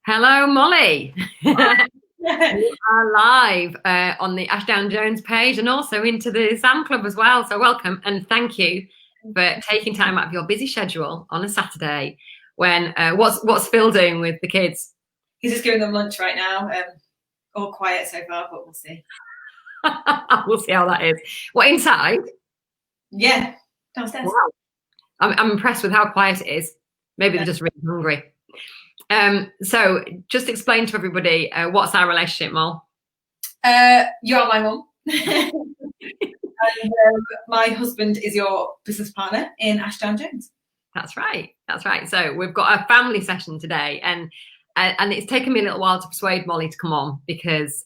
Hello, Molly. Yeah. We are live on the Ashdown Jones page and also into the Sam Club as well. So welcome and thank you for taking time out of your busy schedule on a Saturday. When what's Phil doing with the kids? He's just giving them lunch right now. All quiet so far, but we'll see. We'll see how that is. What inside? Yeah, downstairs. Wow, I'm impressed with how quiet it is. Maybe they're just really hungry. So just explain to everybody what's our relationship, Mol. You are my mum. And my husband is your business partner in Ashdown Jones. That's right. That's right. So we've got a family session today, and it's taken me a little while to persuade Molly to come on because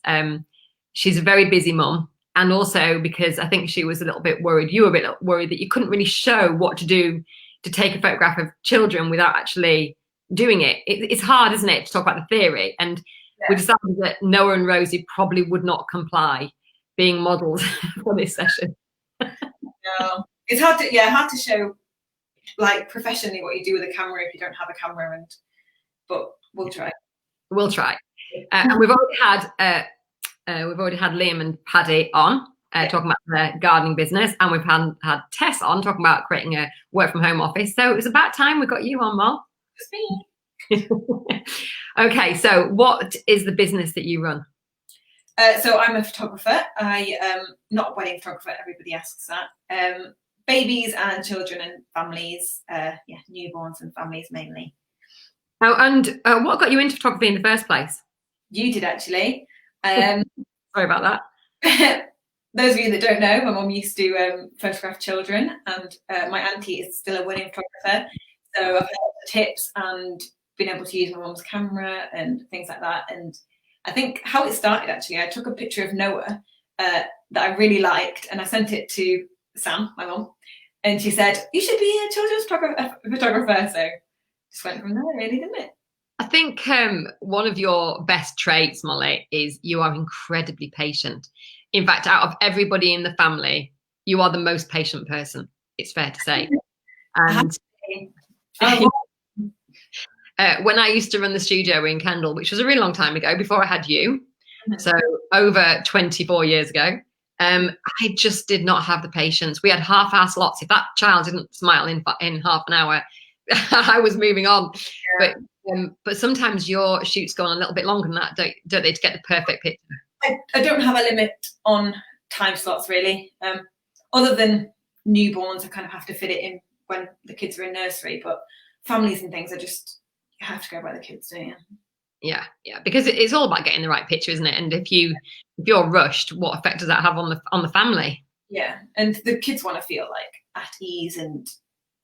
she's a very busy mum, and also because I think she was a little bit worried. You were a bit worried that you couldn't really show what to do to take a photograph of children without actually doing it. It's hard, isn't it, to talk about the theory? And we decided that Noah and Rosie probably would not comply being models for this session. No, it's hard to hard to show like professionally what you do with a camera if you don't have a camera, but we'll try. We'll try. And we've already had Liam and Paddy on talking about their gardening business, and we've had Tess on talking about creating a work from home office. So it was about time we got you on, Mol. It's me. Okay, so what is the business that you run? So I'm a photographer. Not a wedding photographer. Everybody asks that. Babies and children and families. Newborns and families mainly. Oh, and what got you into photography in the first place? You did actually. Sorry about that. Those of you that don't know, my mum used to photograph children, and my auntie is still a wedding photographer. So I've had tips and been able to use my mum's camera and things like that. And I think how it started actually, I took a picture of Noah that I really liked, and I sent it to Sam, my mum, and she said, "You should be a children's photographer." So just went from there, really, didn't it? I think one of your best traits, Molly, is you are incredibly patient. In fact, out of everybody in the family, you are the most patient person. It's fair to say. And when I used to run the studio in Kendal, which was a really long time ago, before I had you, so over 24 years ago, I just did not have the patience. We had half-hour slots. If that child didn't smile in half an hour, I was moving on. Yeah. But sometimes your shoots go on a little bit longer than that, don't they, to get the perfect picture? I don't have a limit on time slots really. Other than newborns, I kind of have to fit it in when the kids are in nursery. But families and things, you have to go by the kids, don't you? Yeah, because it's all about getting the right picture, isn't it? And if you're rushed, what effect does that have on the family? Yeah, and the kids want to feel like at ease and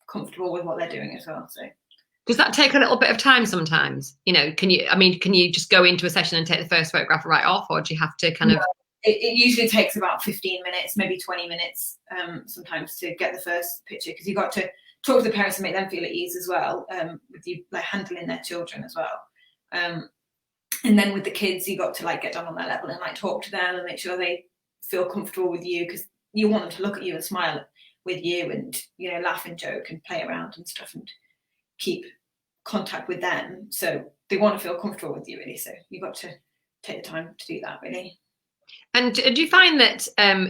comfortable with what they're doing as well. So does that take a little bit of time sometimes? You know, can you just go into a session and take the first photograph right off, or do you have to kind of? It usually takes about 15 minutes, maybe 20 minutes sometimes to get the first picture, because you've got to talk to the parents and make them feel at ease as well, with you like handling their children as well. And then with the kids, you got to like get down on their level and like talk to them and make sure they feel comfortable with you, because you want them to look at you and smile with you and, you know, laugh and joke and play around and stuff and keep contact with them. So they want to feel comfortable with you, really. So you've got to take the time to do that, really. And do you find that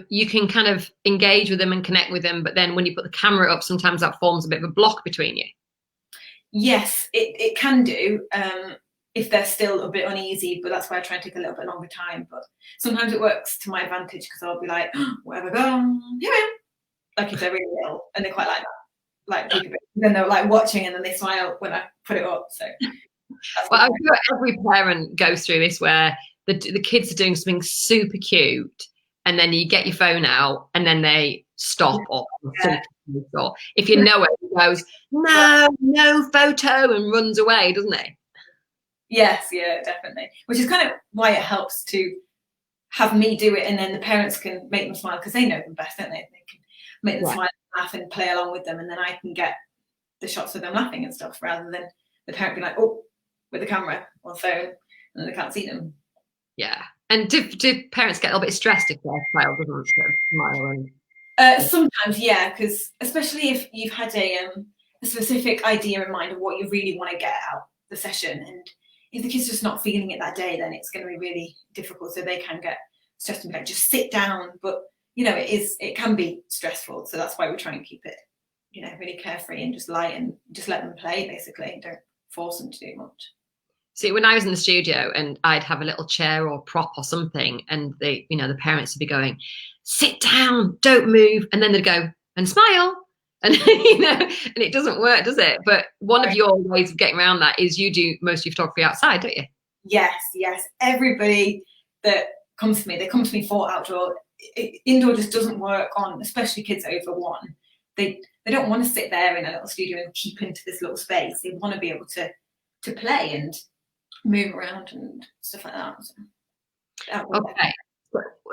you can kind of engage with them and connect with them, but then when you put the camera up, sometimes that forms a bit of a block between you? Yes, it can do. If they're still a bit uneasy, but that's why I try and take a little bit longer time. But sometimes it works to my advantage, because I'll be like, oh, where have I gone? Here I am. Like if they're really ill, and they quite like that. Like then they're like watching, and then they smile when I put it up. So well, I'm sure every parent goes through this, where the kids are doing something super cute, and then you get your phone out, and then they stop or if you know it, it goes, no photo, and runs away, doesn't it? Yes, yeah, definitely. Which is kind of why it helps to have me do it, and then the parents can make them smile, because they know them best, don't they? They can make them smile, laugh, and play along with them, and then I can get the shots of them laughing and stuff, rather than the parent being like, oh, with the camera or phone, and they can't see them. Yeah. And do parents get a little bit stressed if their child doesn't smile? Sometimes, yeah, because especially if you've had a specific idea in mind of what you really want to get out the session, and if the kid's just not feeling it that day, then it's going to be really difficult. So they can get stressed and be like, just sit down. But, you know, it can be stressful. So that's why we try and keep it, you know, really carefree and just light and just let them play, basically. Don't force them to do much. See, when I was in the studio and I'd have a little chair or prop or something, and the parents would be going, sit down, don't move. And then they'd go, and smile. And, and it doesn't work, does it? But one of your ways of getting around that is you do most of your photography outside, don't you? Yes. Everybody that comes to me, they come to me for outdoor. Indoor just doesn't work on, especially kids over 1. They don't want to sit there in a little studio and keep into this little space. They want to be able to play and move around and stuff like that. Okay.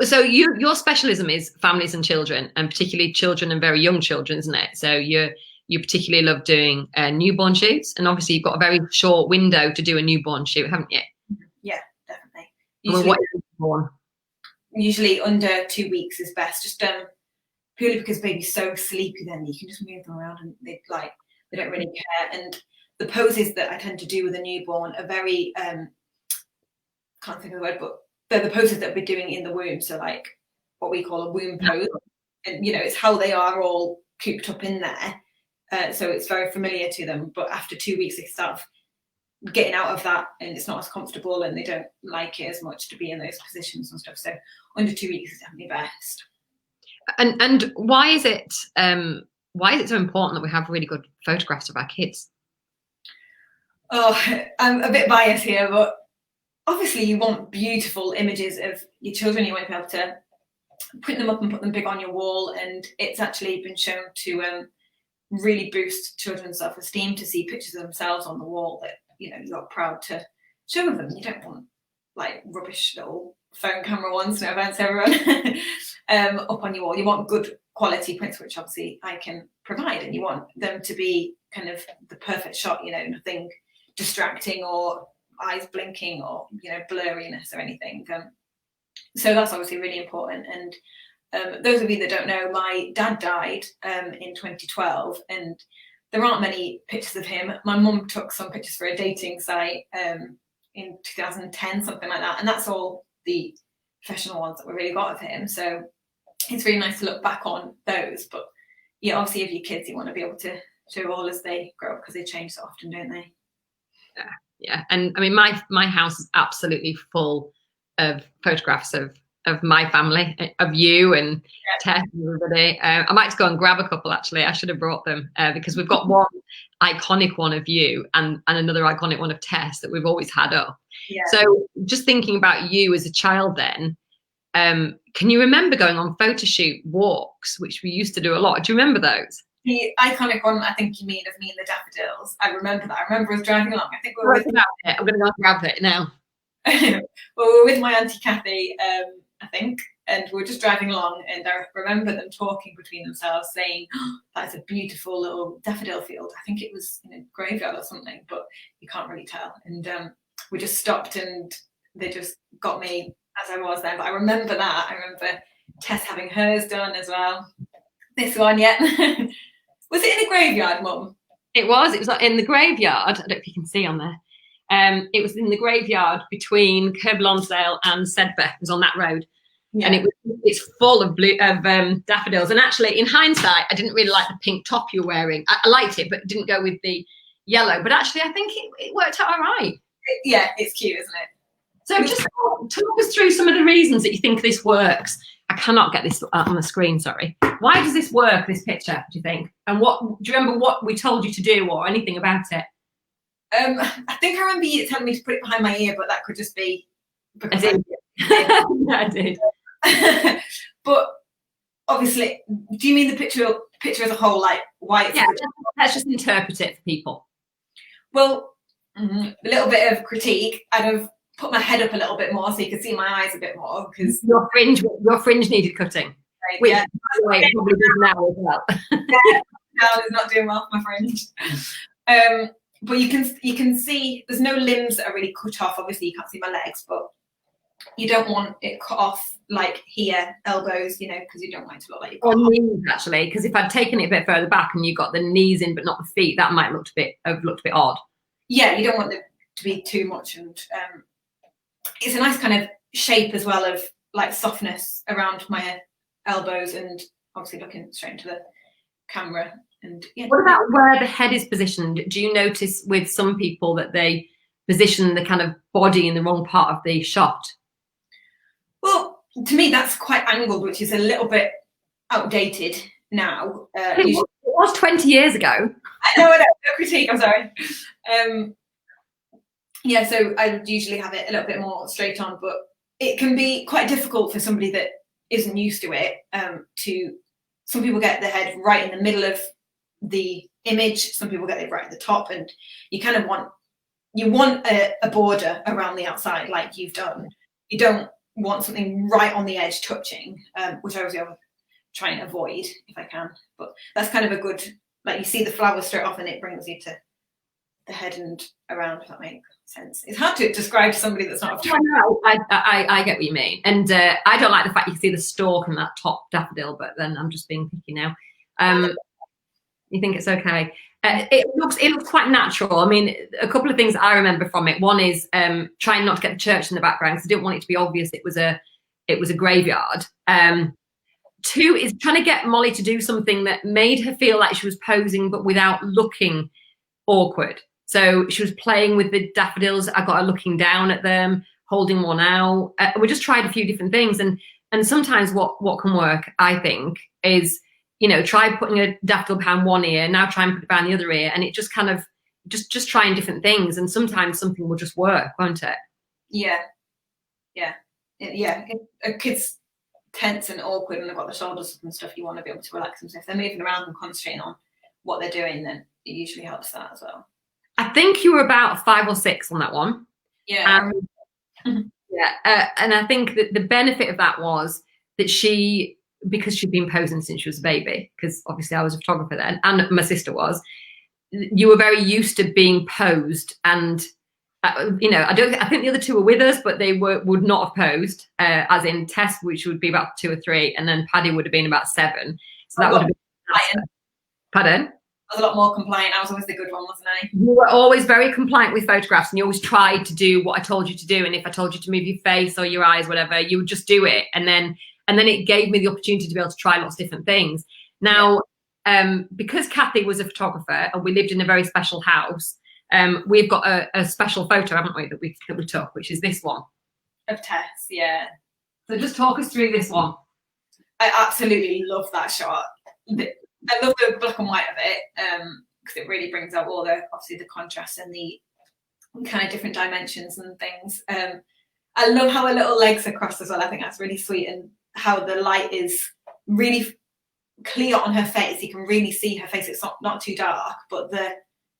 So your specialism is families and children, and particularly children and very young children, isn't it? So you particularly love doing newborn shoots, and obviously you've got a very short window to do a newborn shoot, haven't you? Yeah, definitely. Usually under 2 weeks is best. Just purely because baby's so sleepy, then you can just move them around and they don't really care. And the poses that I tend to do with a newborn are very can't think of the word, but they're the poses that we're doing in the womb. So like what we call a womb pose, and you know, it's how they are all cooped up in there. So it's very familiar to them. But after 2 weeks, they start getting out of that, and it's not as comfortable, and they don't like it as much to be in those positions and stuff. So under 2 weeks is definitely best. And why is it so important that we have really good photographs of our kids? Oh, I'm a bit biased here, but obviously you want beautiful images of your children. You want to be able to print them up and put them big on your wall, and it's actually been shown to really boost children's self-esteem to see pictures of themselves on the wall that, you know, you're proud to show them. You don't want like rubbish little phone camera ones, no offense everyone, up on your wall. You want good quality prints, which obviously I can provide, and you want them to be kind of the perfect shot, you know, nothing distracting or eyes blinking or, you know, blurriness or anything. So that's obviously really important. And those of you that don't know, my dad died in 2012, and there aren't many pictures of him. My mum took some pictures for a dating site in 2010, something like that, and that's all the professional ones that we really got of him. So it's really nice to look back on those. But yeah, obviously of your kids, you want to be able to show all as they grow up, because they change so often, don't they? Yeah. And I mean, my house is absolutely full of photographs of my family, of you and Tess and everybody. I might just go and grab a couple, actually. I should have brought them because we've got one iconic one of you and another iconic one of Tess that we've always had up. Yeah. So just thinking about you as a child then, can you remember going on photo shoot walks, which we used to do a lot? Do you remember those? The iconic one, I think you mean, of me and the daffodils. I remember that. I remember us driving along. I think we were with I'm going to go and grab it now. Well, we were with my Auntie Kathy, I think, and we were just driving along, and I remember them talking between themselves, saying, oh, that's a beautiful little daffodil field. I think it was in a graveyard or something, but you can't really tell. And we just stopped, and they just got me as I was then. But I remember that. I remember Tess having hers done as well. This one, yeah. Was it in a graveyard, Mum? It was in the graveyard. I don't know if you can see on there. It was in the graveyard between Kirb Lonsdale and Sedbergh. It was on that road. Yeah. And it's full of daffodils. And actually, in hindsight, I didn't really like the pink top you were wearing. I liked it, but didn't go with the yellow. But actually, I think it worked out all right. Yeah, it's cute, isn't it? So just talk us through some of the reasons that you think this works. I cannot get this on the screen, sorry. Why does this work, this picture, do you think? And do you remember what we told you to do or anything about it? I think I remember you telling me to put it behind my ear, but that could just be because I did. I did. But obviously, do you mean the picture as a whole, like why it's... Yeah, let's just interpret it for people. Well, a little bit of critique. I'd have put my head up a little bit more so you could see my eyes a bit more, because your fringe needed cutting. Right, which, by the way, probably does now as well. Yeah, now it's not doing well for my fringe. But you can see there's no limbs that are really cut off. Obviously, you can't see my legs, but you don't want it cut off like here, elbows, you know, because you don't want it to look like you're knees, actually. Because if I'd taken it a bit further back and you got the knees in but not the feet, that might have looked a bit odd. Yeah, you don't want to be too much. And it's a nice kind of shape as well, of like softness around my elbows, and obviously looking straight into the camera. And yeah. What about where the head is positioned? Do you notice with some people that they position the kind of body in the wrong part of the shot? Well, to me, that's quite angled, which is a little bit outdated now. It was 20 years ago. No critique, I'm sorry. Yeah, so I would usually have it a little bit more straight on, but it can be quite difficult for somebody that isn't used to it. Some people get the head right in the middle of the image, some people get it right at the top, and you kind of want a border around the outside like you've done. You don't want something right on the edge touching, which I always try and avoid if I can. But that's kind of a good, like, you see the flower straight off and it brings you to the head and around, if that makes sense. It's hard to describe to somebody that's not. I get what you mean, and I don't like the fact you can see the stalk and that top daffodil, but then I'm just being picky now. You think it's okay? It looks quite natural. I mean, a couple of things I remember from it. One is trying not to get the church in the background because I didn't want it to be obvious it was a graveyard. Two is trying to get Molly to do something that made her feel like she was posing but without looking awkward. So she was playing with the daffodils. I got her looking down at them, holding one out. We just tried a few different things, and sometimes what can work, I think, is, you know, try putting a daffodil behind one ear, now try and put it behind the other ear, and it just kind of just trying different things, and sometimes something will just work, won't it? Yeah. A kid's tense and awkward and they've got the shoulders up and stuff, you want to be able to relax them. So if they're moving around and concentrating on what they're doing, then it usually helps that as well. I think you were about 5 or 6 on that one. Yeah. Yeah, and I think that the benefit of that was that because she'd been posing since she was a baby, because obviously I was a photographer then, and my sister was, you were very used to being posed, and you know, I think the other two were with us, but they would not have posed, as in Tess, which would be about 2 or 3, and then Paddy would have been about 7. So that would have been. Pardon? I was a lot more compliant. I was always the good one, wasn't I? You were always very compliant with photographs, and you always tried to do what I told you to do. And if I told you to move your face or your eyes, whatever, you would just do it. And then it gave me the opportunity to be able to try lots of different things. Now, because Kathy was a photographer and we lived in a very special house, we've got a special photo, haven't we, that we took, which is this one. Of Tess, yeah. So just talk us through this one. I absolutely love that shot. I love the black and white of it, because it really brings out all obviously the contrast and the kind of different dimensions and things. I love how her little legs are crossed as well. I think that's really sweet, and how the light is really clear on her face. You can really see her face. It's not too dark, but the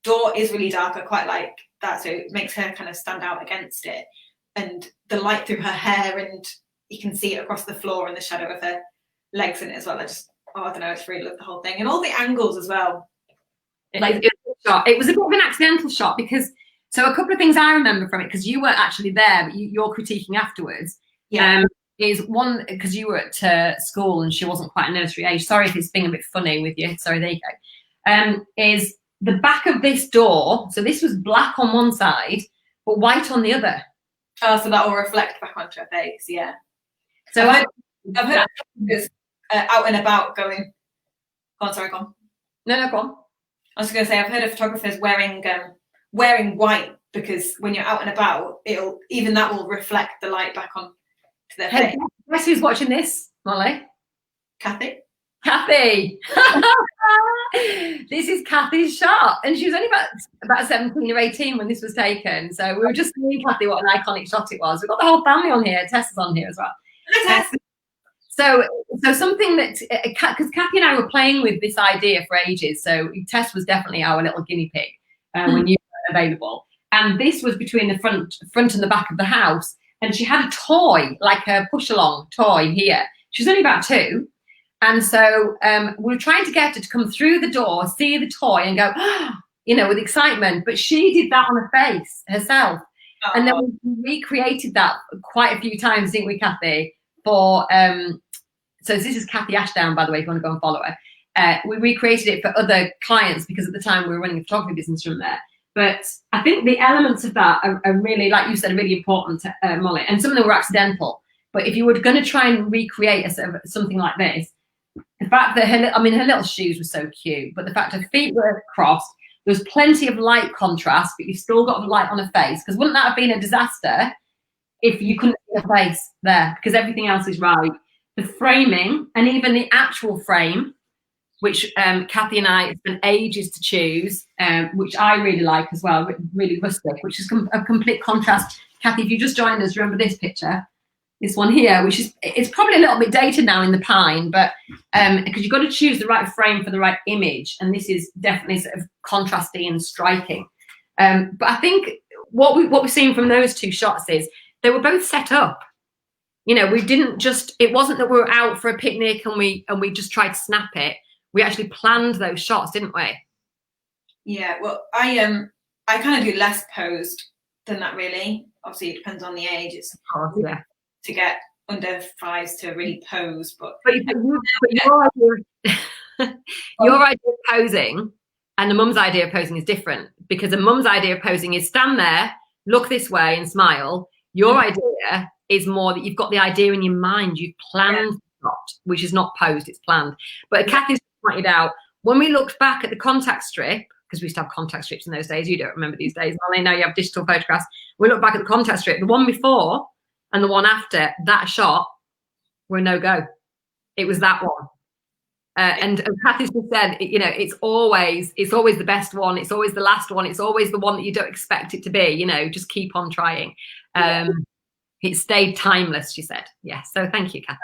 door is really dark. I quite like that, so it makes her kind of stand out against it. And the light through her hair, and you can see it across the floor and the shadow of her legs in it as well. I don't know, I just really love the whole thing, and all the angles as well. It was a bit of an accidental shot, because so a couple of things I remember from it, because you weren't actually there, but you're critiquing afterwards. Yeah. Is one, because you were at school and she wasn't quite a nursery age. Sorry if it's being a bit funny with you. Sorry, there you go. Is the back of this door. So this was black on one side, but white on the other. Oh, so that will reflect back onto her face. Yeah. So I've heard this out and about going. Go on, sorry, go on. No, go on. I was going to say, I've heard of photographers wearing white, because when you're out and about, that will reflect the light back on to their face. Guess who's watching this, Molly? Kathy. This is Kathy's shot, and she was only about 17 or 18 when this was taken. So we were just seeing Kathy what an iconic shot it was. We've got the whole family on here. Tess is on here as well. Tess. So something that, because Kathy and I were playing with this idea for ages. So Tess was definitely our little guinea pig when you were available. And this was between the front and the back of the house. And she had a toy, like a push-along toy here. She was only about 2. And so we were trying to get her to come through the door, see the toy and go, you know, with excitement. But she did that on her face herself. Oh. And then we recreated that quite a few times, didn't we, Kathy? For so this is Kathy Ashdown, by the way, if you want to go and follow her. We recreated it for other clients, because at the time we were running a photography business from there. But I think the elements of that are really, like you said, really important, Molly, and some of them were accidental. But if you were going to try and recreate a sort of something like this, the fact that her little shoes were so cute, but the fact her feet were crossed, there was plenty of light contrast, but you've still got the light on her face. Because wouldn't that have been a disaster if you couldn't see her face there? Because everything else is right. The framing and even the actual frame, which Kathy and I spent ages to choose, which I really like as well, really rustic, which is a complete contrast. Kathy, if you just joined us, remember this picture? This one here, which is, it's probably a little bit dated now in the pine, but because you've got to choose the right frame for the right image, and this is definitely sort of contrasty and striking. But I think what we're seeing from those two shots is they were both set up. You know, we didn't just, it wasn't that we were out for a picnic and we just tried to snap it. We actually planned those shots, didn't we? Yeah, well, I kind of do less posed than that, really. Obviously, it depends on the age. It's Yeah. to get under fives to really pose, but your idea of posing and the mum's idea of posing is different, because a mum's idea of posing is stand there, look this way and smile. Your idea is more that you've got the idea in your mind, you've planned the shot, which is not posed, it's planned. But Kathy's pointed out, when we looked back at the contact strip, because we used to have contact strips in those days, you don't remember these days, Molly, now you have digital photographs. We look back at the contact strip, the one before and the one after that shot were no go. It was that one. And Kathy just said, you know, it's always the best one. It's always the last one. It's always the one that you don't expect it to be. You know, just keep on trying. It stayed timeless, she said. Yeah. So thank you, Kathy.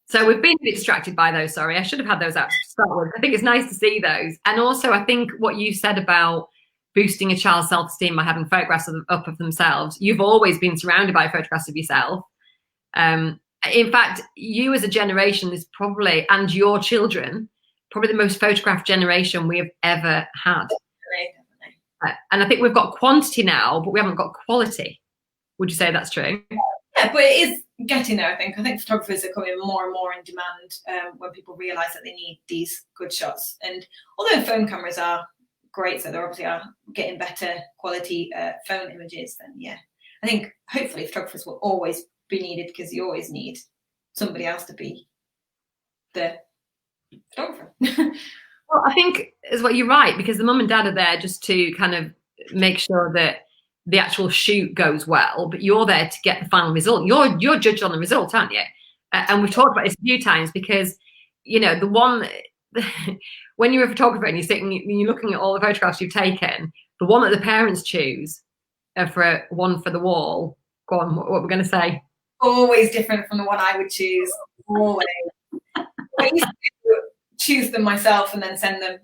So we've been a bit distracted by those. Sorry, I should have had those out to start with. I think it's nice to see those. And also, I think what you said about boosting a child's self-esteem by having photographs up of themselves. You've always been surrounded by photographs of yourself. In fact, you as a generation is probably, and your children, probably the most photographed generation we have ever had. Definitely. And I think we've got quantity now, but we haven't got quality. Would you say that's true? Yeah, but it is getting there, I think. I think photographers are coming more and more in demand when people realise that they need these good shots. And although phone cameras are great, so they obviously are getting better quality phone images, then yeah, I think hopefully photographers will always be needed, because you always need somebody else to be the photographer. Well, I think as well, you're right, because the mum and dad are there just to kind of make sure that the actual shoot goes well, but you're there to get the final result. You're judged on the result, aren't you? And we've talked about this a few times, because you know when you're a photographer and you're sitting and you're looking at all the photographs you've taken, the one that the parents choose for one for the wall. Go on, what we're going to say? Always different from the one I would choose. Always. I used to choose them myself and then send them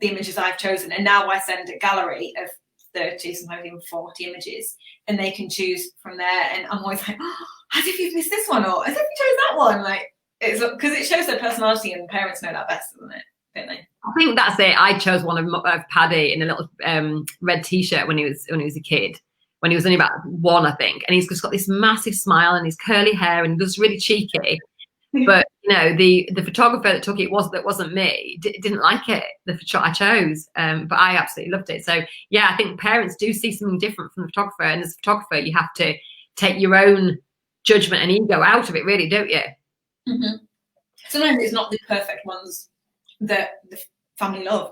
the images I've chosen, and now I send a gallery of 30, sometimes even 40 images, and they can choose from there. And I'm always like, oh, as if you've missed this one, or as if you chose that one. Like, it's because it shows their personality, and parents know that best, doesn't it? Don't they? I think that's it. I chose one of Paddy in a little red t-shirt when he was a kid, when he was only about one, I think, and he's just got this massive smile and his curly hair, and he looks really cheeky. But you know, the photographer that took it wasn't me. Didn't like it. The shot I chose, but I absolutely loved it. So yeah, I think parents do see something different from the photographer, and as a photographer, you have to take your own judgment and ego out of it, really, don't you? Mm-hmm. Sometimes it's not the perfect ones that the family love.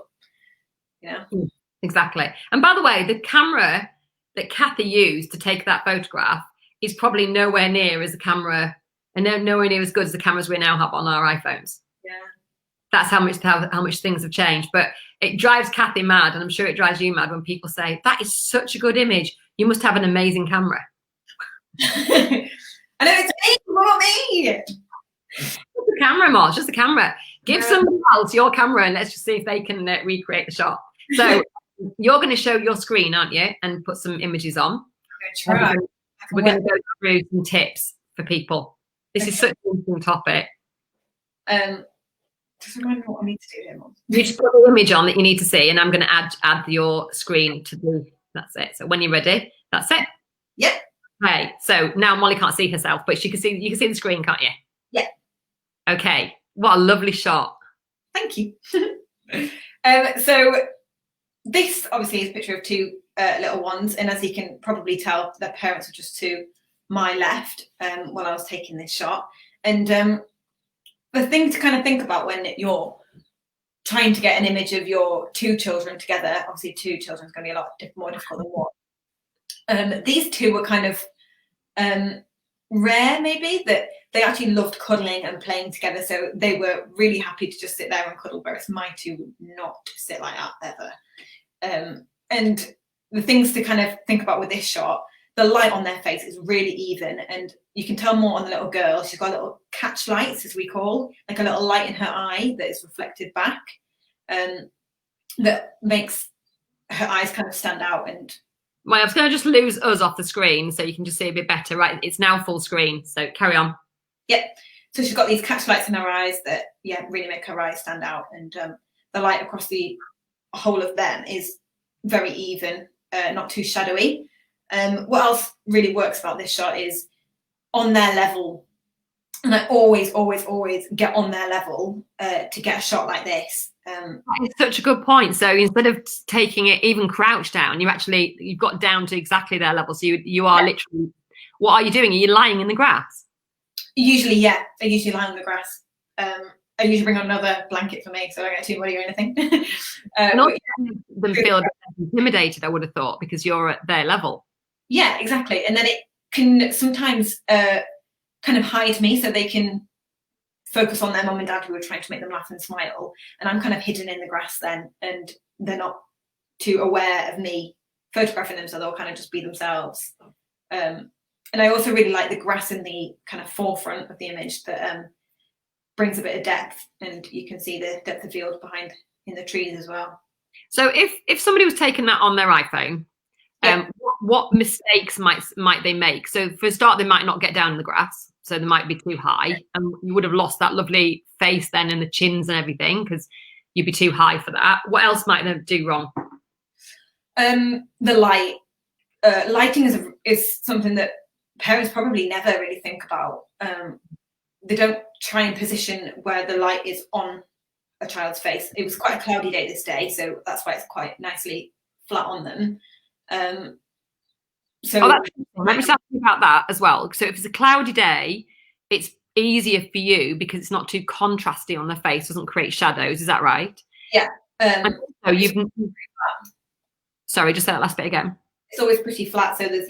You know. Exactly. And by the way, the camera that Kathy used to take that photograph is probably nowhere near as the camera. And nowhere near as good as the cameras we now have on our iPhones. Yeah, that's how much things have changed. But it drives Kathy mad, and I'm sure it drives you mad when people say that is such a good image. You must have an amazing camera. I know, it's me, not me. Just the camera, Mark. Just the camera. Give somebody else your camera, and let's just see if they can recreate the shot. So you're going to show your screen, aren't you? And put some images on. I'm gonna try. We're going to go through some tips for people. This is such an interesting topic. Just remind me what I need to do here, Mum. You just put the image on that you need to see, and I'm going to add your screen to the. That's it. So when you're ready, that's it. Yep. Okay. So now Molly can't see herself, but she can see. You can see the screen, can't you? Yeah. Okay. What a lovely shot. Thank you. So this obviously is a picture of two little ones, and as you can probably tell, their parents were just to my left while I was taking this shot. And the thing to kind of think about when you're trying to get an image of your two children together, obviously two children is going to be a lot more difficult than one. These two were kind of rare, maybe, that they actually loved cuddling and playing together. So they were really happy to just sit there and cuddle, whereas my two would not sit like that ever. And the things to kind of think about with this shot, the light on their face is really even, and you can tell more on the little girl. She's got little catch lights, as we call, like a little light in her eye that is reflected back, that makes her eyes kind of stand out. And well, I was going to just lose us off the screen so you can just see a bit better. Right, it's now full screen, so carry on. Yeah, so she's got these catch lights in her eyes that, yeah, really make her eyes stand out, and the light across the whole of them is very even, not too shadowy. What else really works about this shot is on their level, and I always get on their level to get a shot like this. It's such a good point. So instead of taking it even crouched down, you've got down to exactly their level. So you are literally, what are you doing? Are you lying in the grass? Usually, yeah, I usually lie on the grass. I usually bring on another blanket for me, so I don't get too muddy or anything. Not them feel a bit intimidated, I would have thought, because you're at their level. Yeah, exactly. And then it can sometimes kind of hide me, so they can focus on their mum and dad who are trying to make them laugh and smile, and I'm kind of hidden in the grass then, and they're not too aware of me photographing them, so they'll kind of just be themselves. And I also really like the grass in the kind of forefront of the image that brings a bit of depth, and you can see the depth of field behind in the trees as well. So if somebody was taking that on their iPhone, what mistakes might they make? So for a start, they might not get down in the grass, so they might be too high, and you would have lost that lovely face then, and the chins and everything, because you'd be too high for that. What else might they do wrong? The light. Lighting is something that parents probably never really think about. They don't try and position where the light is on a child's face. It was quite a cloudy day this day, so that's why it's quite nicely flat on them. Let me ask you about that as well. So if it's a cloudy day, it's easier for you because it's not too contrasty on the face, doesn't create shadows. Is that right? Yeah. So sorry, just say that last bit again. It's always pretty flat, so there's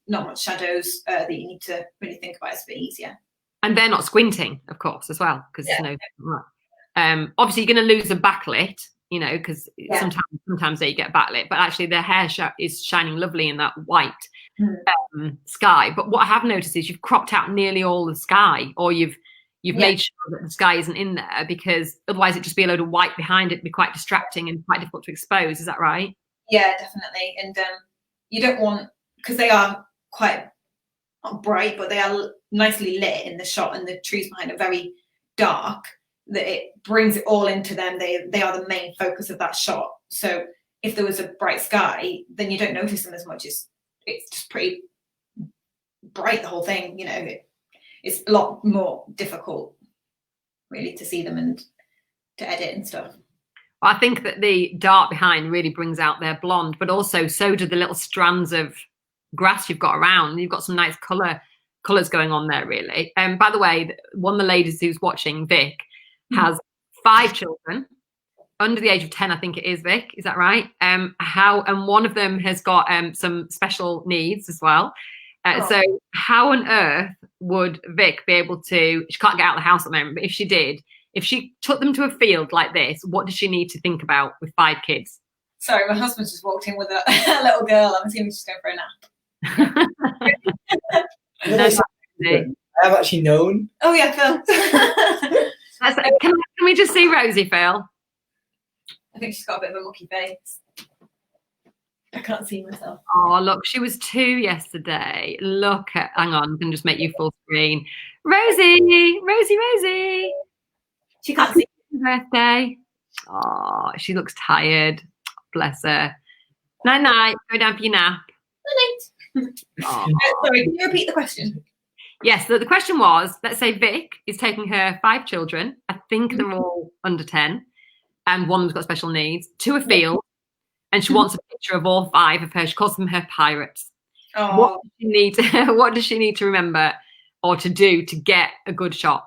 not much shadows that you need to really think about. It's a bit easier. And they're not squinting, of course, as well, because obviously you're going to lose a backlit, because sometimes they get backlit, but actually their hair is shining lovely in that white sky. But what I have noticed is you've cropped out nearly all the sky, or you've made sure that the sky isn't in there, because otherwise it'd just be a load of white behind it. It'd be quite distracting and quite difficult to expose. Is that right? Yeah, definitely. And you don't want, because they are quite not bright, but they are nicely lit in the shot, and the trees behind are very dark, that it brings it all into them. They are the main focus of that shot. So if there was a bright sky, then you don't notice them as much. It's just pretty bright, the whole thing. It's a lot more difficult really to see them and to edit and stuff. I think that the dark behind really brings out their blonde, but also so do the little strands of grass you've got around. You've got some nice colours going on there, really. By the way, one of the ladies who's watching, Vic, has 5 children under the age of 10. I think it is, Vic. Is that right? And one of them has got some special needs as well. So how on earth would Vic be able to? She can't get out of the house at the moment, but if she did. If she took them to a field like this, what does she need to think about with 5 kids? Sorry, my husband's just walked in with a little girl. I'm assuming she's going for a nap. I have actually known. Oh yeah, Phil. Can we just see Rosie, Phil? I think she's got a bit of a mucky face. I can't see myself. Oh, look, she was 2 yesterday. Hang on, I'm going to just make you full screen. Rosie. She can't see. Birthday. Oh, she looks tired. Bless her. Night. Go down for your nap. Night. Sorry, can you repeat the question? Yes, the question was, let's say Vic is taking her 5 children. I think they're all under 10, and one of them's got special needs, to a field. and she wants a picture of all 5 of her. She calls them her pirates. Oh, What does she need? What does she need to remember or to do to get a good shot?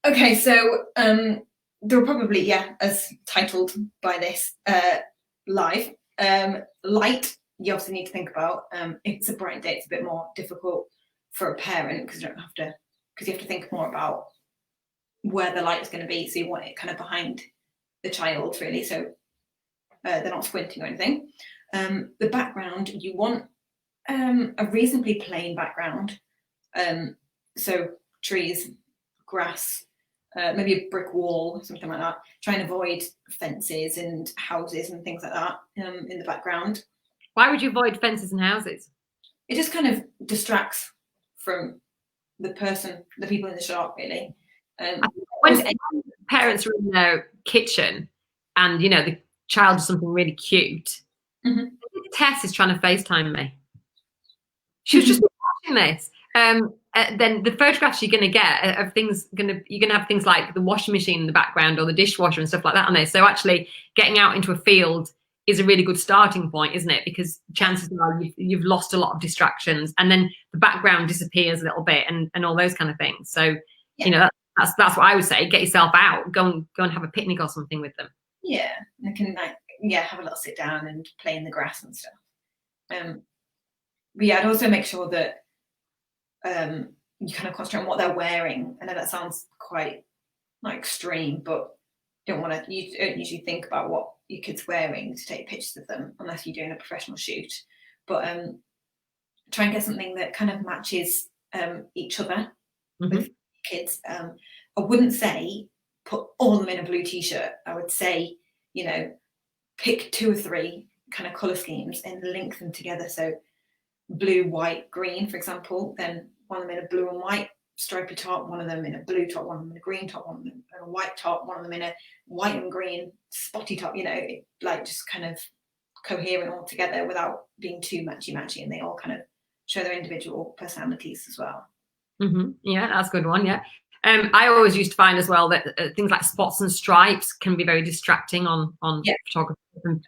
okay. So there will probably, as titled by this, live. Light, you obviously need to think about. If it's a bright day, it's a bit more difficult for a parent because you have to think more about where the light is going to be. So you want it kind of behind the child, really, so they're not squinting or anything. The background, you want a reasonably plain background. So trees, grass, maybe a brick wall, something like that. Try and avoid fences and houses and things like that in the background. Why would you avoid fences and houses? It just kind of distracts from the people in the shop, really. When parents are in their kitchen and, you know, the child does something really cute, Tess is trying to FaceTime me. She was just watching this. Then the photographs you're going to get of things you're going to have things like the washing machine in the background or the dishwasher and stuff like that on there. So actually getting out into a field is a really good starting point, isn't it? Because chances are you've lost a lot of distractions, and then the background disappears a little bit and all those kind of things. So, you know, that's what I would say. Get yourself out, go and have a picnic or something with them. Yeah, they can have a little sit down and play in the grass and stuff. But yeah, I'd also make sure that you kind of concentrate on what they're wearing. I know that sounds quite extreme, but you don't usually think about what your kid's wearing to take pictures of them unless you're doing a professional shoot. But try and get something that kind of matches each other with kids. I wouldn't say put all of them in a blue t-shirt. I would say, you know, pick 2 or 3 kind of colour schemes and link them together. So blue, white, green, for example, then one of them in a blue and white stripy top, one of them in a blue top, one of them in a green top, one of them in a white top, one of them in a white and green spotty top, you know, just kind of coherent all together without being too matchy, and they all kind of show their individual personalities as well. Yeah, that's a good one. Yeah. I always used to find as well that things like spots and stripes can be very distracting on photography,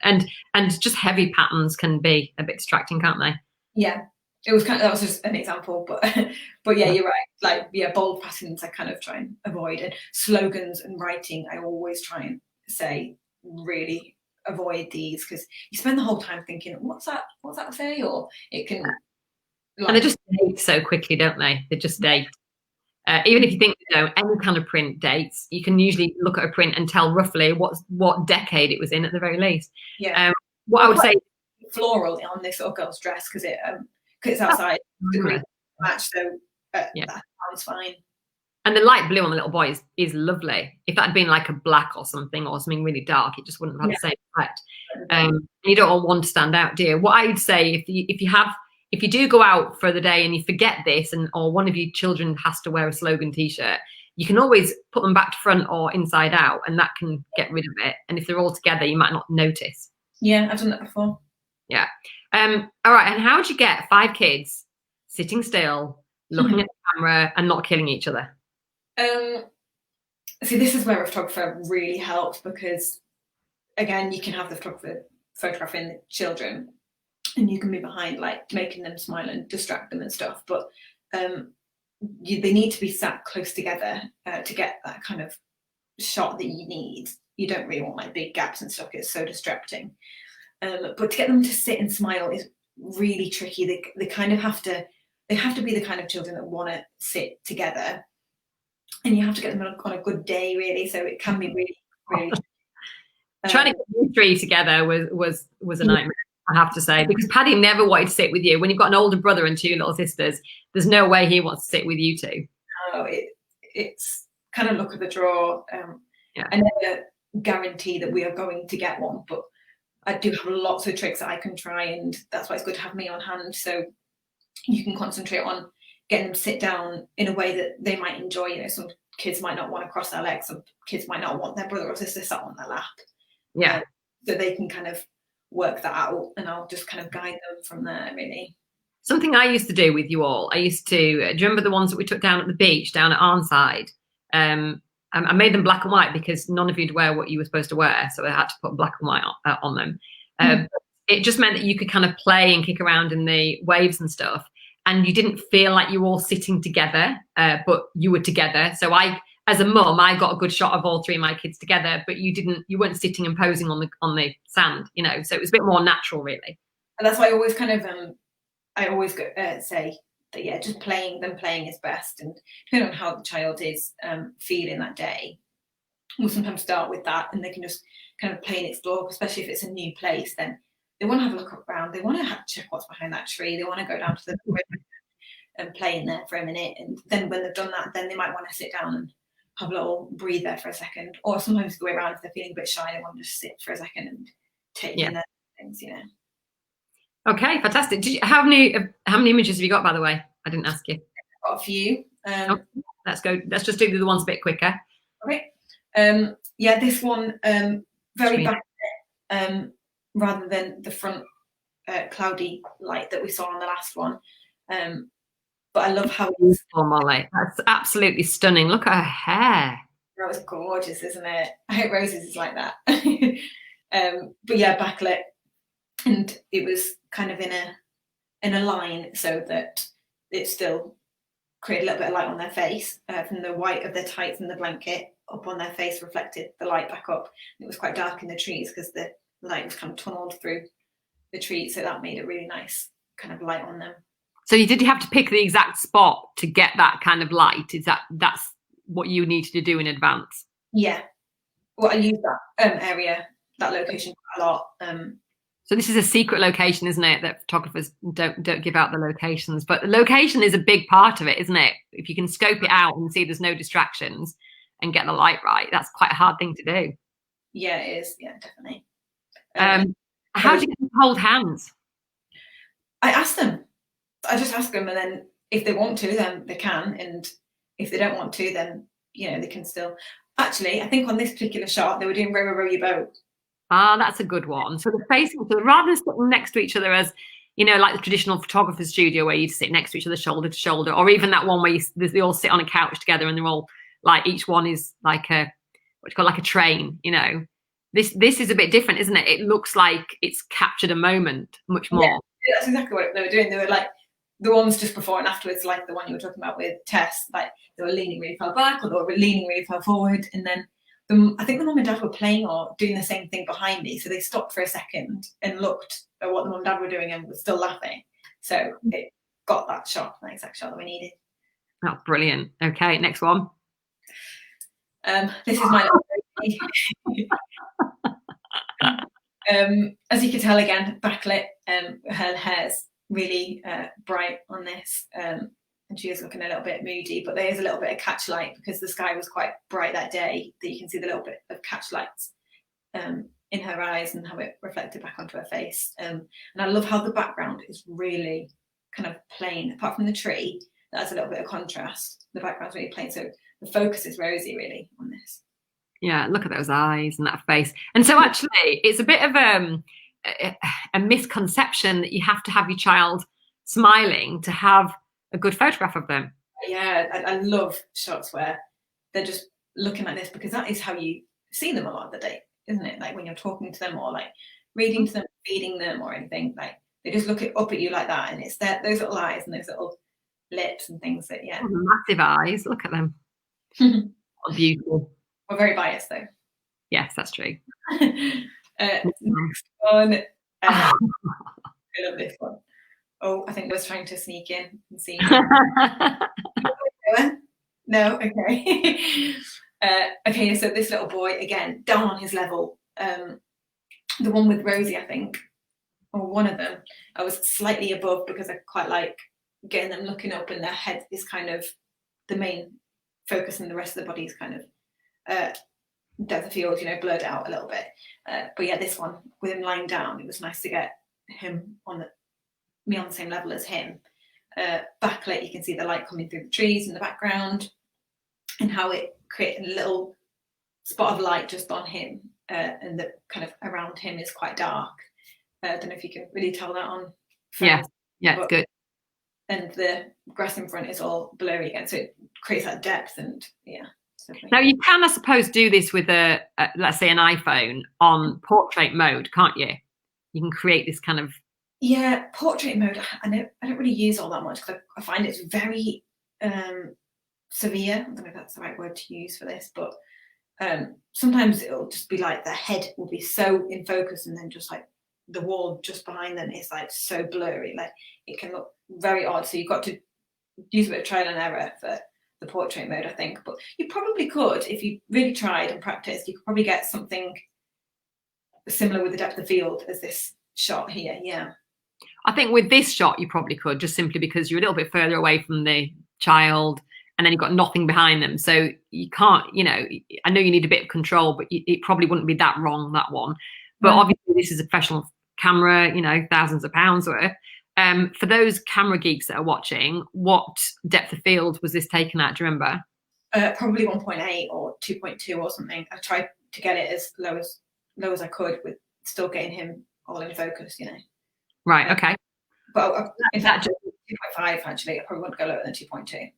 and just heavy patterns can be a bit distracting, can't they? Yeah, that was just an example, but yeah, you're right. Bold patterns I kind of try and avoid, and slogans and writing I always try and say really avoid these, because you spend the whole time thinking, what's that say? Or it can and they just date so quickly, don't they? They just date. Even if you think, you know, any kind of print dates, you can usually look at a print and tell roughly what decade it was in at the very least. Yeah. What I would say, floral on this little girl's dress because it's outside, match. So that sounds fine. And the light blue on the little boy is lovely. If that had been like a black or something really dark, it just wouldn't have had the same effect. You don't all want to stand out, do you? What I would say, if you do go out for the day and you forget this, or one of your children has to wear a slogan t-shirt, you can always put them back to front or inside out, and that can get rid of it. And if they're all together, you might not notice. Yeah, I've done that before. Yeah. All right. And how would you get 5 kids sitting still, looking at the camera, and not killing each other? See, this is where a photographer really helps, because again, you can have the photographer photographing the children, and you can be behind, making them smile and distract them and stuff. But they need to be sat close together to get that kind of shot that you need. You don't really want big gaps and stuff. It's so distracting. But to get them to sit and smile is really tricky. They kind of have to be the kind of children that want to sit together, and you have to get them on a good day, really. So it can be really, really trying to get you 3 together was a nightmare, I have to say, because Paddy never wanted to sit with you. When you've got an older brother and 2 little sisters, there's no way he wants to sit with you 2. Oh, it's kind of luck of the draw. I never guarantee that we are going to get one, but I do have lots of tricks that I can try, and that's why it's good to have me on hand, so you can concentrate on getting them to sit down in a way that they might enjoy. You know, some kids might not want to cross their legs, some kids might not want their brother or sister sat on their lap. Yeah. So they can kind of work that out, and I'll just kind of guide them from there, really. Something I used to do with you all, do you remember the ones that we took down at the beach, down at Arnside? I made them black and white because none of you'd wear what you were supposed to wear, so I had to put black and white on them. It just meant that you could kind of play and kick around in the waves and stuff, and you didn't feel like you were all sitting together, but you were together. So as a mum, I got a good shot of all three of my kids together, but you weren't sitting and posing on the sand, so it was a bit more natural, really. And that's why I always kind of say that, just playing is best, and depending on how the child is feeling that day, we'll sometimes start with that, and they can just kind of play and explore, especially if it's a new place. Then they want to have a look around, they want to check what's behind that tree, they want to go down to the river and play in there for a minute, and then when they've done that, then they might want to sit down and have a little breathe there for a second, or sometimes the way around, if they're feeling a bit shy, they want to just sit for a second and take in their things, Okay, fantastic. How many images have you got, by the way? I didn't ask you. I've got a few. Let's go. Let's just do the ones a bit quicker. Okay. This one very back, rather than the front cloudy light that we saw on the last one. But I love how it's Molly. That's absolutely stunning. Look at her hair. That was gorgeous, isn't it? I hope Rose's is like that. But yeah, backlit, and it was kind of in a line so that it still created a little bit of light on their face from the white of their tights and the blanket up on their face reflected the light back up. It was quite dark in the trees because the light was kind of tunneled through the trees, so that made a really nice kind of light on them. So did you have to pick the exact spot to get that kind of light? That's what you needed to do in advance? Yeah. Well, I used that that location quite a lot. So this is a secret location, isn't it? That photographers don't give out the locations, but the location is a big part of it, isn't it? If you can scope it out and see there's no distractions and get the light right, that's quite a hard thing to do. Yeah, it is. Yeah, definitely. How do you get them to hold hands? I ask them. I just ask them, and then if they want to, then they can, and if they don't want to, then they can still. Actually, I think on this particular shot, they were doing row your boat. Ah, that's a good one. So they're facing each other rather than sitting next to each other as, like the traditional photographer's studio where you sit next to each other shoulder to shoulder, or even that one where they all sit on a couch together and they're all like, each one is like like a train, This is a bit different, isn't it? It looks like it's captured a moment much more. Yeah, that's exactly what they were doing. They were like the ones just before and afterwards, like the one you were talking about with Tess, like they were leaning really far back or they were leaning really far forward, and then I think the mum and dad were playing or doing the same thing behind me. So they stopped for a second and looked at what the mum and dad were doing and were still laughing. So it got that shot, that exact shot that we needed. Oh, brilliant. Okay, next one. This is my as you can tell, again, backlit, her hair's really bright on this. And she is looking a little bit moody, but there is a little bit of catch light because the sky was quite bright that day, that you can see the little bit of catch lights in her eyes and how it reflected back onto her face. And I love how the background is really kind of plain, apart from the tree, that has a little bit of contrast. The background's really plain, so the focus is Rosie really on this. Yeah, look at those eyes and that face. And so actually, it's a bit of a misconception that you have to have your child smiling to have a good photograph of them. Yeah, I love shots where they're just looking like this, because that is how you see them a lot of the day, isn't it? Like when you're talking to them or like reading to them, feeding them or anything, like they just look up at you like that, and it's those little eyes and those little lips and things that, yeah. Oh, massive eyes, look at them. Oh, beautiful. We're very biased though. Yes, that's true. Next one. I love this one. Oh, I think I was trying to sneak in and see. No, okay. Okay, so this little boy, again, down on his level. The one with Rosie, I think, or one of them, I was slightly above because I quite like getting them looking up, and their head is kind of the main focus, and the rest of the body is kind of depth of field, blurred out a little bit. But yeah, this one with him lying down, it was nice to get him on the same level as him. Backlit, you can see the light coming through the trees in the background, and how it created a little spot of light just on him, and the kind of around him is quite dark. I don't know if you can really tell that on film. Yeah, it's good. And the grass in front is all blurry again, so it creates that depth, and yeah. Now you can, I suppose, do this with let's say an iPhone on portrait mode, can't you? you can create this kind of. Yeah, portrait mode. I don't really use all that much because I find it's very severe. I don't know if that's the right word to use for this, but sometimes it'll just be like the head will be so in focus, and then just like the wall just behind them is like so blurry. Like it can look very odd. So you've got to use a bit of trial and error for the portrait mode, I think. But you probably could, if you really tried and practiced, you could probably get something similar with the depth of field as this shot here. Yeah. I think with this shot, you probably could, just simply because you're a little bit further away from the child and then you've got nothing behind them. So you can't, you know, I know you need a bit of control, but it probably wouldn't be that wrong, that one. But obviously this is a professional camera, you know, thousands of pounds worth. For those camera geeks that are watching, what depth of field was this taken at? Do you remember? Probably 1.8 or 2.2 or something. I tried to get it as low as I could, with still getting him all in focus, you know. Right. Okay. But in fact, 2.5 actually. I probably wouldn't go lower than 2.2.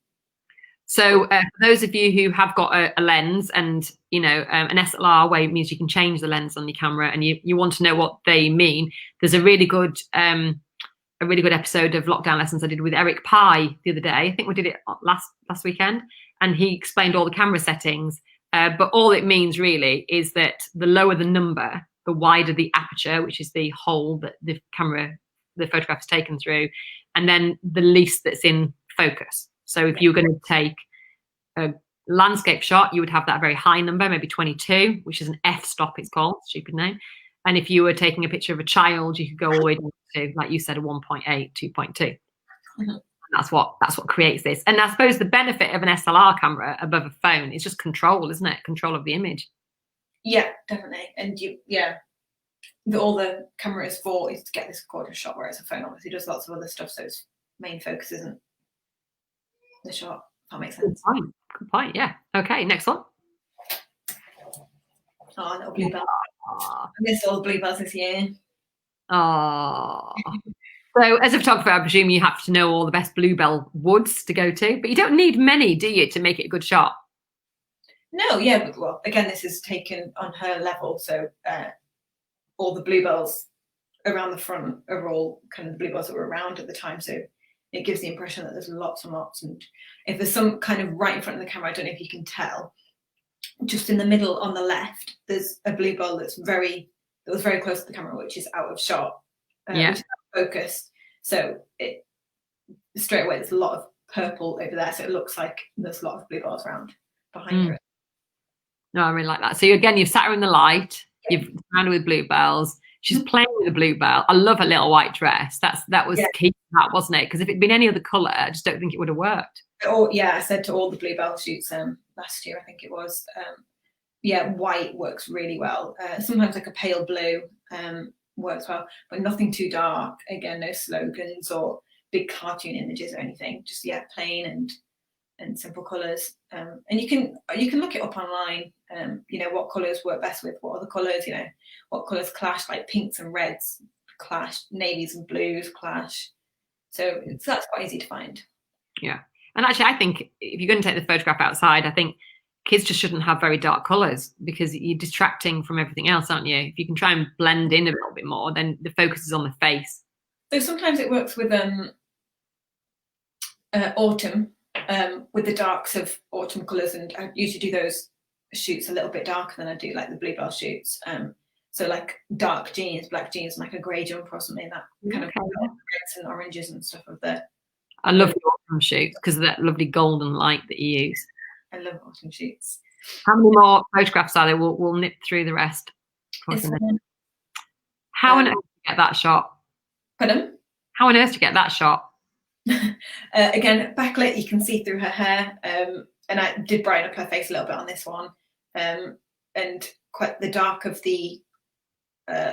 So for those of you who have got a lens, and you know, an SLR way means you can change the lens on your camera, and you want to know what they mean, there's a really good episode of Lockdown Lessons I did with Eric Pye the other day. I think we did it last weekend, and he explained all the camera settings. But all it means really is that the lower the number, the wider the aperture, which is the hole that the photograph is taken through, and then the least that's in focus. So if you're going to take a landscape shot, you would have that very high number, maybe 22, which is an f-stop, it's called, stupid name. And if you were taking a picture of a child, you could go all the way down to, like you said, a 1.8, 2.2. Mm-hmm. That's what creates this. And I suppose the benefit of an SLR camera above a phone is just control, isn't it? Control of the image. Yeah, definitely. And all the camera is for is to get this gorgeous shot, whereas a phone obviously does lots of other stuff, so its main focus isn't the shot. If that makes sense. Good point. Yeah. Okay. Next one. Oh, little bluebell. I missed all the bluebells this year. Oh. So, as a photographer, I presume you have to know all the best bluebell woods to go to, but you don't need many, do you, to make it a good shot? No. Yeah. Well, again, this is taken on her level, so all the bluebells around the front are all kind of the bluebells that were around at the time. So it gives the impression that there's lots and lots. And if there's some kind of right in front of the camera, I don't know if you can tell, just in the middle on the left, there's a bluebell that was very close to the camera, which is out of shot, which is out of focus. So it straight away, there's a lot of purple over there. So it looks like there's a lot of bluebells around behind her. No, I really like that. So you've sat her in the light, you've surrounded with bluebells. She's playing with a bluebell. I love her little white dress. That was key to that, wasn't it? Because if it'd been any other colour, I just don't think it would have worked. Oh yeah, I said to all the bluebell shoots last year, I think it was, white works really well. Sometimes like a pale blue works well, but nothing too dark. Again, no slogans or big cartoon images or anything. Just plain and simple colours. And you can look it up online. What colours work best with what other colours. What colours clash, like pinks and reds clash, navies and blues clash. So that's quite easy to find. Yeah. And actually, I think if you're going to take the photograph outside, I think kids just shouldn't have very dark colours, because you're distracting from everything else, aren't you? If you can try and blend in a little bit more, then the focus is on the face. So sometimes it works with autumn, with the darks of autumn colours, and I usually do those shoots a little bit darker than I do like the bluebell shoots. So like dark jeans, black jeans, and like a grey jumper or something, that kind of reds and oranges and stuff of the. I love the autumn shoots because of that lovely golden light that you use. I love autumn shoots. How many more photographs are there? We'll nip through the rest. How on earth do you get that shot? Pardon? How on earth do you get that shot? Again, backlit, you can see through her hair, and I did brighten up her face a little bit on this one, and quite the dark of the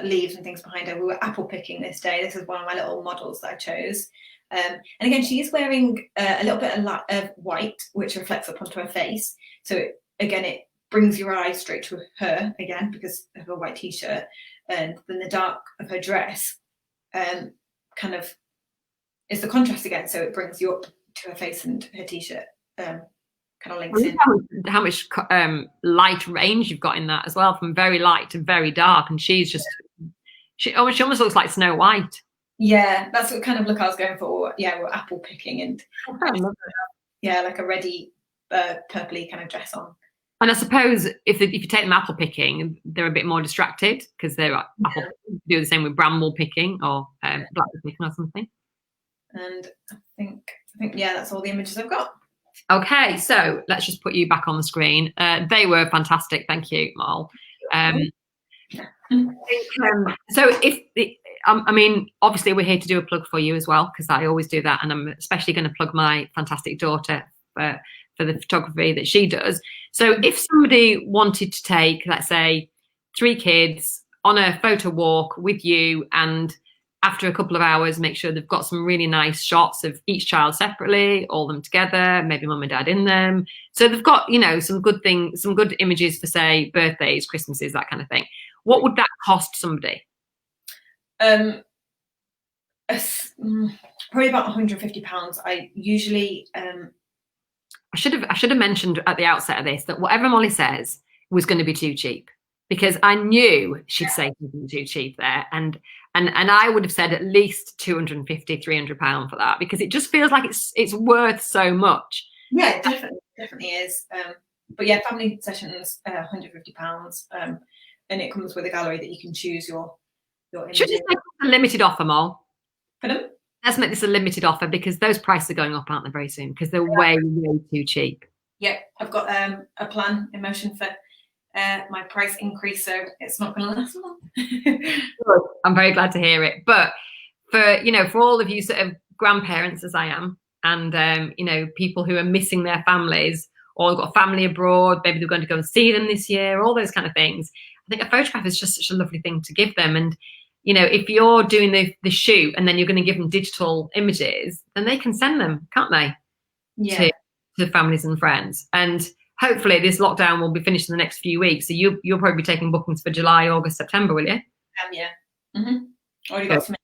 leaves and things behind her. We were apple picking this day. This is one of my little models that I chose. And again, she is wearing a little bit of white, which reflects up onto her face. So it brings your eye straight to her again because of her white t-shirt, and then the dark of her dress kind of is the contrast again. So it brings you up to her face and her t-shirt kind of links in. How much light range you've got in that as well, from very light to very dark, and she's just She almost looks like Snow White. Yeah, that's what kind of look I was going for. Yeah, we're apple picking, and yeah, like a ready purpley kind of dress on. And I suppose if you take them apple picking, they're a bit more distracted because they're apple do the same with bramble picking or blackberry picking or something. And I think yeah, that's all the images I've got. Okay, so let's just put you back on the screen. They were fantastic. Thank you, Mal. So I mean, obviously we're here to do a plug for you as well, because I always do that. And I'm especially going to plug my fantastic daughter for the photography that she does. So if somebody wanted to take, let's say, 3 kids on a photo walk with you, and after a couple of hours, make sure they've got some really nice shots of each child separately, all them together, maybe mum and dad in them. So they've got, some good things, some good images for, say, birthdays, Christmases, that kind of thing. What would that cost somebody? Probably about £150. I usually I should have mentioned at the outset of this that whatever Molly says was going to be too cheap, because I knew she'd say something too cheap there, and I would have said at least £250, £300 for that, because it just feels like it's worth so much. Yeah, definitely is. But yeah, family sessions, £150, and it comes with a gallery that you can choose your images. Should just make a limited offer, Mol. Pardon? Let's make this a limited offer, because those prices are going up, aren't they, very soon? Because they're way too cheap. Yeah, I've got a plan in motion for my price increase, so it's not going to last long. I'm very glad to hear it. But for all of you sort of grandparents, as I am, and people who are missing their families, or got family abroad, maybe they're going to go and see them this year, all those kind of things, I think a photograph is just such a lovely thing to give them. And if you're doing the shoot and then you're going to give them digital images, then they can send them, can't they? Yeah. To families and friends. And hopefully this lockdown will be finished in the next few weeks. So you'll probably be taking bookings for July, August, September, will you? Yeah. Mm-hmm. Already got some.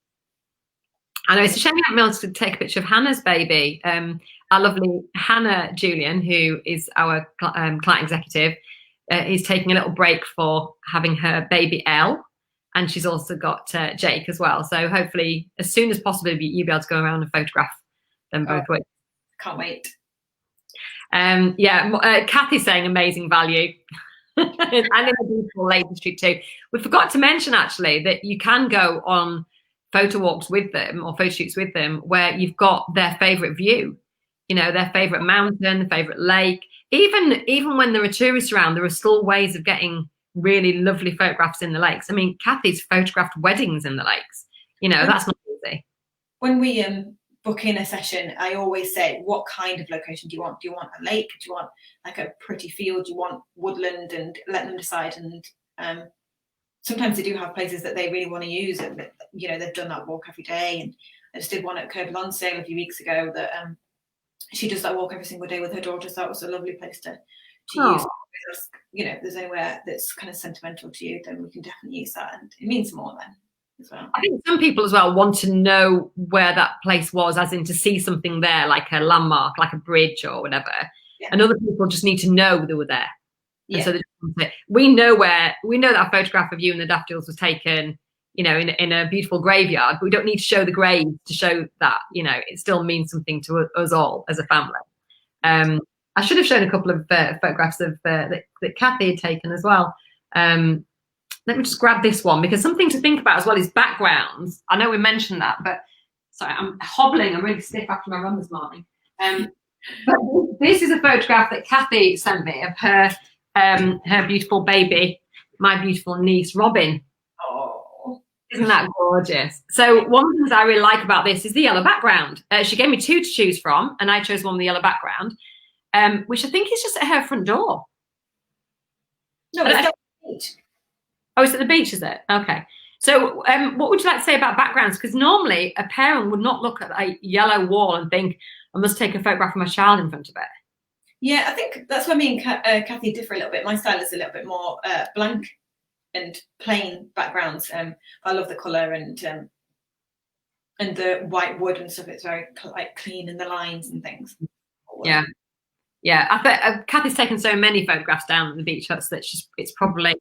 I know it's a shame you haven't been able to take a picture of Hannah's baby. Our lovely Hannah Julian, who is our client executive, is taking a little break for having her baby Elle. And she's also got Jake as well. So hopefully, as soon as possible, you'll be able to go around and photograph them both ways. Can't wait. Kathy's saying amazing value. And in the beautiful Lady Street too. We forgot to mention, actually, that you can go on photo walks with them or photo shoots with them where you've got their favourite view, their favourite mountain, their favourite lake. Even when there are tourists around, there are still ways of getting really lovely photographs in the lakes. I mean, Kathy's photographed weddings in the lakes. That's not easy. When we book in a session, I always say, what kind of location do you want? Do you want a lake? Do you want like a pretty field? Do you want woodland? And let them decide. And sometimes they do have places that they really want to use, and they've done that walk every day. And I just did one at Kirby Lonsdale a few weeks ago that she does that walk every single day with her daughter. So that was a lovely place to use. If there's anywhere that's kind of sentimental to you, then we can definitely use that, and it means more then as well. I think some people as well want to know where that place was, as in to see something there, like a landmark, like a bridge or whatever. Yeah. And other people just need to know they were there. Yeah. And so we know that photograph of you and the daffodils was taken, in a beautiful graveyard, but we don't need to show the grave to show that, it still means something to us all as a family. I should have shown a couple of photographs of that Kathy had taken as well. Let me just grab this one, because something to think about as well is backgrounds. I know we mentioned that, but sorry, I'm hobbling. I'm really stiff after my run this morning. But this is a photograph that Kathy sent me of her beautiful baby, my beautiful niece, Robin. Oh, isn't that gorgeous? So one of the things I really like about this is the yellow background. She gave me 2 to choose from, and I chose one with the yellow background. Which I think is just at her front door. No, it's at the beach. Oh, it's at the beach, is it? Okay. So what would you like to say about backgrounds? Because normally a parent would not look at a yellow wall and think, I must take a photograph of my child in front of it. Yeah, I think that's where me and Kathy differ a little bit. My style is a little bit more blank and plain backgrounds. I love the colour and the white wood and stuff. It's very clean, and the lines and things. Yeah. Yeah, I bet Kathy's taken so many photographs down at the beach huts that it's probably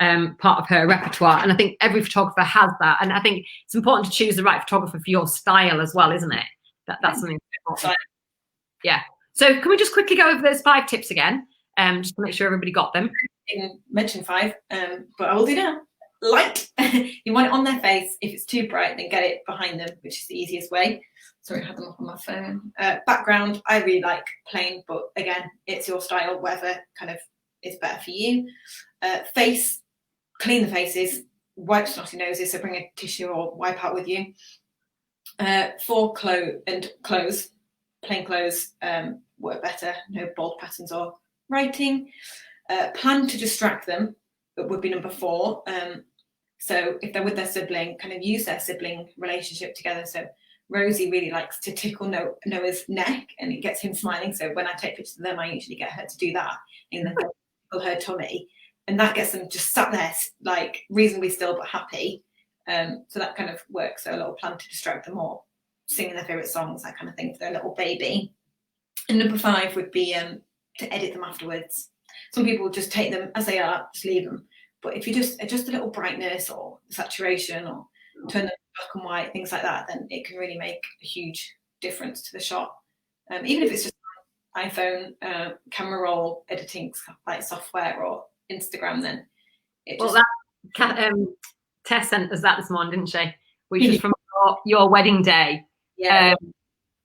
part of her repertoire. And I think every photographer has that. And I think it's important to choose the right photographer for your style as well, isn't it? That's something important. Yeah. So can we just quickly go over those 5 tips again, just to make sure everybody got them? I didn't mention 5, but I will do now. Light. You want it on their face. If it's too bright, then get it behind them, which is the easiest way. Sorry, I had them up on my phone. Background, I really like plain, but again, it's your style, whatever kind of is better for you. Face, clean the faces, wipe snotty noses, so bring a tissue or wipe out with you. For clothes, plain clothes work better, no bold patterns or writing. Plan to distract them, that would be number 4. So if they're with their sibling, kind of use their sibling relationship together. So Rosie really likes to tickle Noah's neck, and it gets him smiling. So when I take pictures of them, I usually get her to do that, and then tickle her tummy, and that gets them just sat there like reasonably still but happy. So that kind of works. So a little plan to distract them, or singing their favourite songs, that kind of thing for their little baby. And number 5 would be to edit them afterwards. Some people just take them as they are, just leave them. But if you just adjust a little brightness or saturation, or turn them black and white, things like that, then it can really make a huge difference to the shot. Even if it's just iPhone camera roll editing like software or Instagram, then it just... Well, Tess sent us that this morning, didn't she? Which is from your wedding day. Yeah.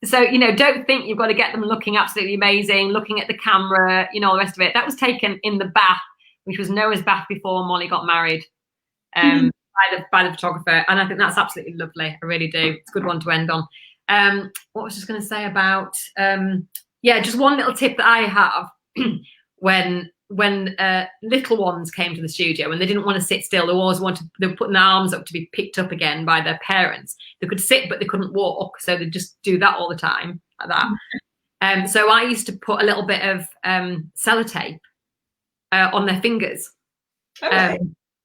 So, you know, don't think you've got to get them looking absolutely amazing, looking at the camera, you know, all the rest of it. That was taken in the bath, which was Noah's bath before Molly got married, by the photographer. And I think that's absolutely lovely. I really do. It's a good one to end on. What was I just going to say about, just one little tip that I have when little ones came to the studio and they didn't want to sit still, they were putting their arms up to be picked up again by their parents. They could sit, but they couldn't walk. So they'd just do that all the time, like that. So I used to put a little bit of sellotape on their fingers. Okay.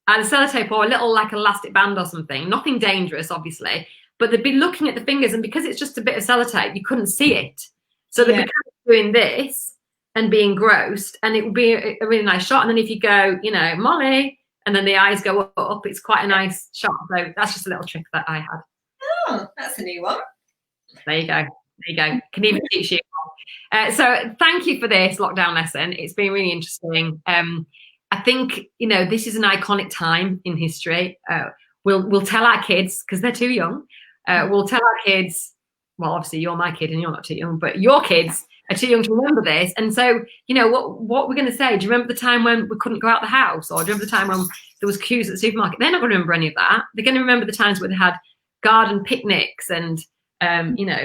And a sellotape or a little like elastic band or something. Nothing dangerous, obviously. But they'd be looking at the fingers, and because it's just a bit of sellotape, you couldn't see it. So they'd be kind of doing this and being engrossed, and it would be a really nice shot. And then if you go, you know, Molly, and then the eyes go up, it's quite a nice shot. So that's just a little trick that I had. Oh, that's a new one. There you go. There you go. Can even teach you. So thank you for this lockdown lesson. It's been really interesting. I think, you know, this is an iconic time in history. We'll tell our kids, because they're too young, we'll tell our kids, well, obviously you're my kid and you're not too young, but your kids are too young to remember this. And so, you know, what we're going to say, do you remember the time when we couldn't go out the house? Or do you remember the time when there was queues at the supermarket? They're not going to remember any of that. They're going to remember the times when they had garden picnics and, you know,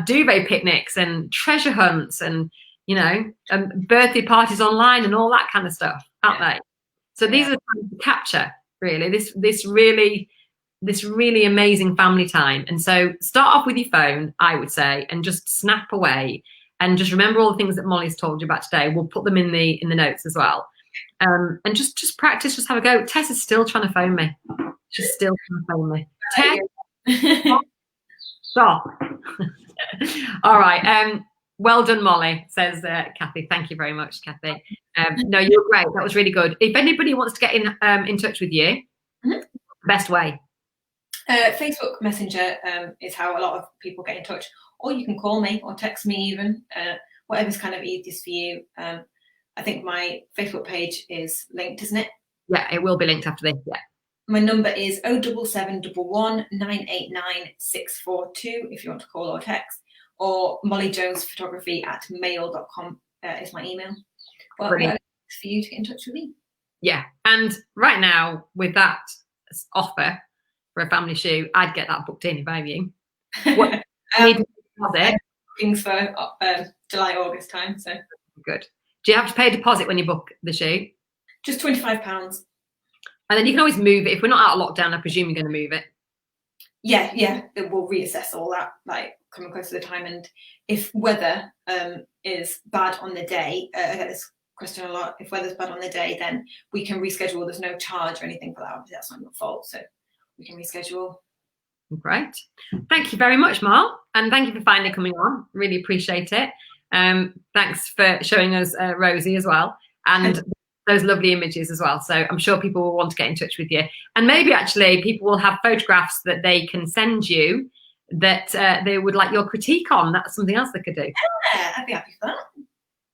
duvet picnics and treasure hunts and, you know, birthday parties online and all that kind of stuff, aren't they? So these are the times to capture, really, this really amazing family time. And so start off with your phone, I would say, and just snap away and just remember all the things that Molly's told you about today. We'll put them in the notes as well. And just practice, just have a go. Tess is still trying to phone me. She's still trying to phone me. Tess, stop. All right. Well done, Molly, says Kathy. Thank you very much, Kathy. No, you're great. That was really good. If anybody wants to get in touch with you, best way. Facebook Messenger is how a lot of people get in touch, or you can call me or text me even, whatever's kind of easiest for you. I think my Facebook page is linked, isn't it? Yeah, it will be linked after this, yeah. My number is 07711 989 642 if you want to call or text, or mollyjonesphotography@mail.com is my email. Well, for you to get in touch with me. Yeah, and right now with that offer for a family shoot, I'd get that booked in if I were you. What need to deposit? Bookings for July, August time. So good. Do you have to pay a deposit when you book the shoot? Just £25. And then you can always move it. If we're not out of lockdown, I presume you're going to move it. Yeah. We'll reassess all that, like coming close to the time. And if weather is bad on the day, I get this question a lot. If weather's bad on the day, then we can reschedule. There's no charge or anything for that. Obviously, that's not your fault, so we can reschedule. Great. Thank you very much, Mark. And thank you for finally coming on. Really appreciate it. Thanks for showing us Rosie as well. And those lovely images as well. So I'm sure people will want to get in touch with you. And maybe actually people will have photographs that they can send you that they would like your critique on. That's something else they could do. Yeah, I'd be happy for that.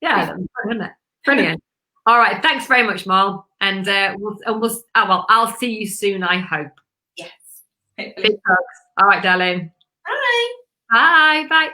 Yeah, that'd be fun, wouldn't it? Brilliant. All right. Thanks very much, Mal. And I'll see you soon, I hope. Yes. Big hugs. All right, darling. Bye. Bye. Bye.